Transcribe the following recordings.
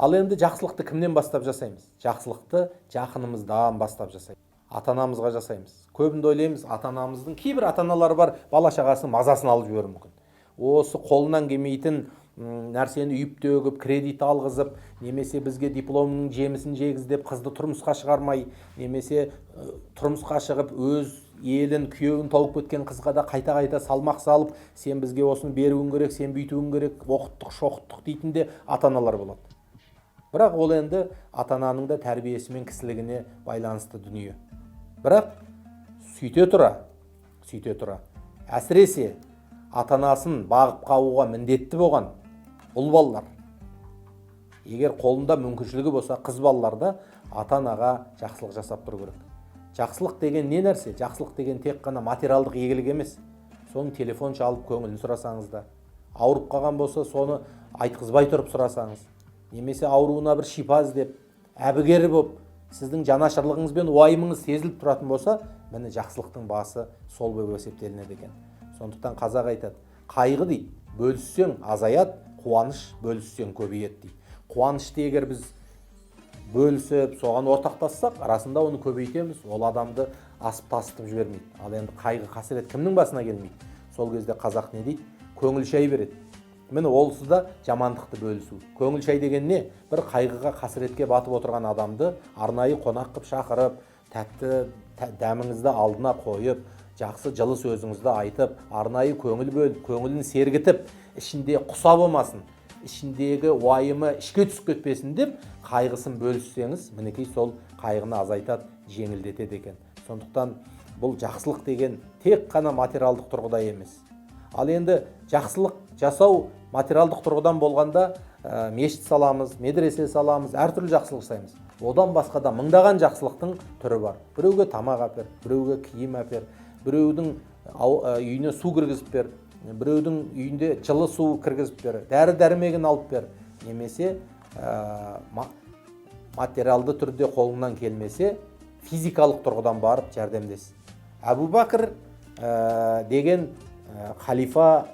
Ал енді жақсылықты кімнен бастап жасаймыз? Жақсылықты жақынымыздан бастап жасаймыз. Ата-анамызға жасаймыз. Көбінде ойлаймыз, ата-анамыздың кейбір ата-аналар бар, бала шағасының мазасын алып жіберуі мүмкін. Осы қолынан келмейтін нәрсені үйіп төгіп, кредит алғызып, немесе бізге дипломның жемісін жегіз деп қызды тұрмысқа шығармай, немесе тұрмысқа шығып өз елін, күйеуін тауып кеткен қызға да қайта-қайта салмақ салып, сен бізге осыны беруің керек, сен бүйтуің керек, оқыттық, шоқыттық дейтін де ата-аналар болады. Бірақ ол енді ата-ананың да тәрбиесі мен кісілігіне байланысты дүние. Бірақ сөйте тұра, әсіресе ата-анасын бағып қағуға міндетті болған ұл балалар, егер қолында мүмкіншілігі болса, қыз балалар да ата-анаға жақсылық жасап тұру керек. Жақсылық деген не нәрсе? Жақсылық деген тек қана материалдық игілік емес. Соның телефон шалып көңілін сұрасаңыз да, ауырып қалған болса, соны айтқызбай тұрып сұрасаңыз, немесе ауруына бір шипа іздеп, әбігері болып, сіздің жанашырлығыңыз бен уайымыңыз сезіліп тұратын болса, міне жақсылықтың басы сол болып есептелінеді екен. Сондықтан қазақ айтады, қайғы дейді, бөліссең азаяды, қуаныш бөліссең көбейеді дейді. Қуанышты егер біз бөлісіп, соған ортақтассақ, арасында оны көбейтеміз, ол адамды асып тасытып жібермейді. Ал енді қайғы қасірет кімнің басына келмейді? Сол кезде қазақ не дейді? Көңіл шай береді. Міне олсы да жамандықты бөлісу. Көңіл шай деген не? Бір қайғыға, қасіретке батып отырған адамды арнайы қонақ қып шақырып, тәтті дәміңізді алдына қойып, жақсы жылы сөзіңізді айтып, арнайы көңіл бөліп, көңілін сергітіп, ішінде құса болмасын, ішіндегі уайымы ішке түсіп кетпесін деп, қайғысын бөліссеңіз, мінекей сол қайғыны азайтады, жеңілдетеді екен. Сондықтан бұл жақсылық деген тек қана материалдық тұрғыда емес. Ал енді жақсылық жасау материалдық тұрғыдан болғанда мешіт саламыз, медресе саламыз, әртүрлі жақсылық жасаймыз. Одан басқа да мыңдаған жақсылықтың түрі бар. Біреуге тамақ әпер, біреуге киім әпер, біреудің үйіне су кіргізіп бер, біреудің үйінде жылы су кіргізіп бер, дәрі-дәрмегін алып бер, немесе материалды түрде қолыңнан келмесе, физикалық тұрғыдан барып жәрдемдес. Әбу Бәкір деген халифа,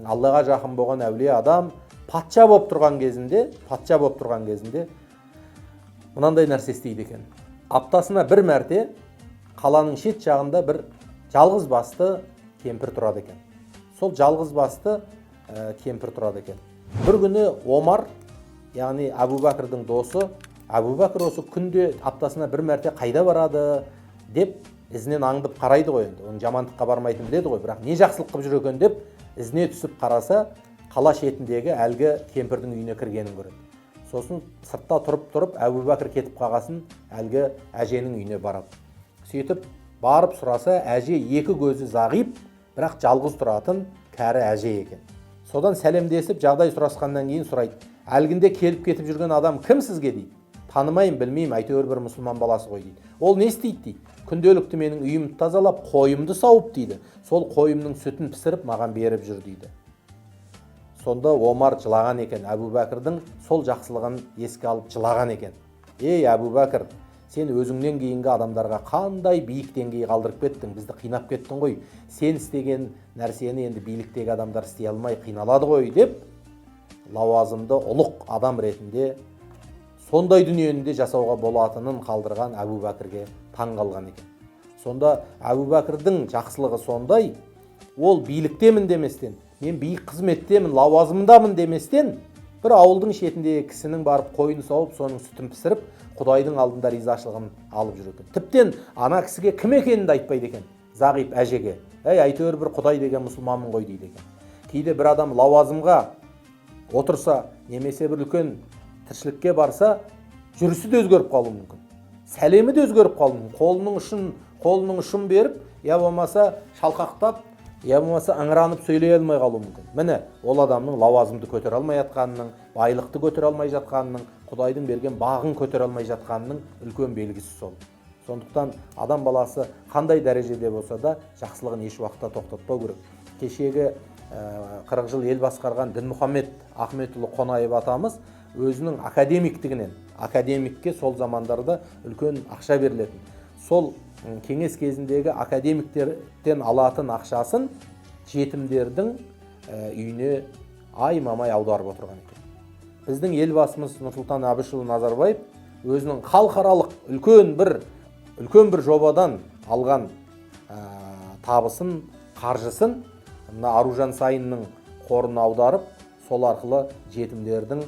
Аллаға жақын болған әулие адам, патша болып тұрған кезінде мынандай нәрсе істейді екен. Аптасына бір мәрте қаланың шет жағында бір жалғыз басты кемпір тұрады екен. Сол жалғыз басты кемпір тұрады екен. Бір күні Омар, яғни Әбу Бәкірдің досы, Әбу Бәкір осы күнде аптасына бір мәрте қайда барады деп ізінен аңдып қарайды ғой енді. Оның жамандыққа бармайтын біледі ғой, бірақ не жақсылық қылып жүр екен деп ізіне түсіп қараса, қала шетіндегі әлгі кемпірдің үйіне кіргенін көреді. Сосын сыртта тұрып, Әбу Бәкір кетіп қалғасын, әлгі әженің үйіне барады. Сөйтіп барып сұраса, әже екі көзі зағип, бірақ жалғыз тұратын кәрі әже екен. Содан сәлемдесіп, жағдай сұрасқаннан кейін сұрайды: әлгінде келіп кетіп жүрген адам кім сізге дейді? Танымайым, білмеймін, әйтеуір бір мұсылман баласы ғой дейді. Ол не істейді дейді? Күнделікті менің үйімді тазалап, қойымды сауып дейді. Сол қойымның сүтін пісіріп маған беріп жүр дейді. Сонда Омар жылаған екен, Әбу Бәкірдің сол жақсылығын еске алып жылаған екен. Ей Әбу Бәкір, сен өзіңнен кейінгі адамдарға қандай биік деңгей қалдырып кеттің, бізді қинап кеттің ғой. Сен істеген нәрсені енді биліктегі адамдар істей алмай қиналады ғой деп, лауазымды ұлық адам ретінде сондай дүниені де жасауға болатынын қалдырған Әбу Бәкірге таң қалған екен. Сонда Әбу Бәкірдің жақсылығы сондай, ол биліктемін деместен, мен биік қызметтемін, лауазымдамын деместен, бір ауылдың шетіндегі кісінің барып қойын сауып, соның сүтін пісіріп, Құдайдың алдында ризашылығын алып жүр екен. Тіптен ана кісіге кім екенін айтпайды екен, зағип әжеге. Әйтеуір бір Құдай деген мұсылманмын ғой дейді екен. Кейде бір адам лауазымға отырса, немесе бір үлкен тіршілікке барса, жүрісі де өзгеріп қалуы мүмкін. Сәлемі де өзгеріп қалуы мүмкін. Қолының ұшын беріп, я болмаса шалқақтап, я болмаса ыңыранып сөйлей алмай қалуы мүмкін. Міне, ол адамның лауазымды көтере алмай жатқанының, байлықты көтере алмай жатқанының, Құдайдың берген бағын көтере алмай жатқанының үлкен белгісі сол. Сондықтан адам баласы қандай дәрежеде болса да жақсылығын еш уақытта тоқтатпау керек. Кешегі 40 жыл ел басқарған Дінмұхаммед Ахметұлы Қонаев атамыз өзінің академиктігінен, академикке сол замандарда үлкен ақша берілетін. Сол кеңес кезіндегі академиктерден алатын ақшасын жетімдердің үйіне ай-мамай аударып отырған екен. біздің елбасымыз Нұрсұлтан Әбішұлы Назарбаев өзінің халықаралық үлкен бір жобадан алған табысын, қаржысын мына Аружан Сайынның қорына аударып, сол арқылы жетімдердің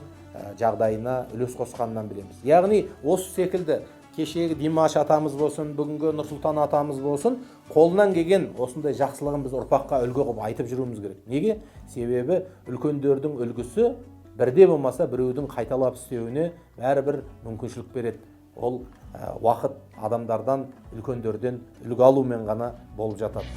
жағдайына үлес қосқанынан білеміз. Яғни осы секілді кешегі Димаш атамыз болсын, бүгінгі Нұрсұлтан атамыз болсын, қолынан келген осындай жақсылығын біз ұрпаққа үлгі қылып айтып жүруіміз керек. Неге? Себебі үлкендердің үлгісі бірде болмаса біреудің қайталап істеуіне бәрібір мүмкіншілік береді. Ол уақыт адамдардан, үлкендерден үлгі алумен ғана болып жатады.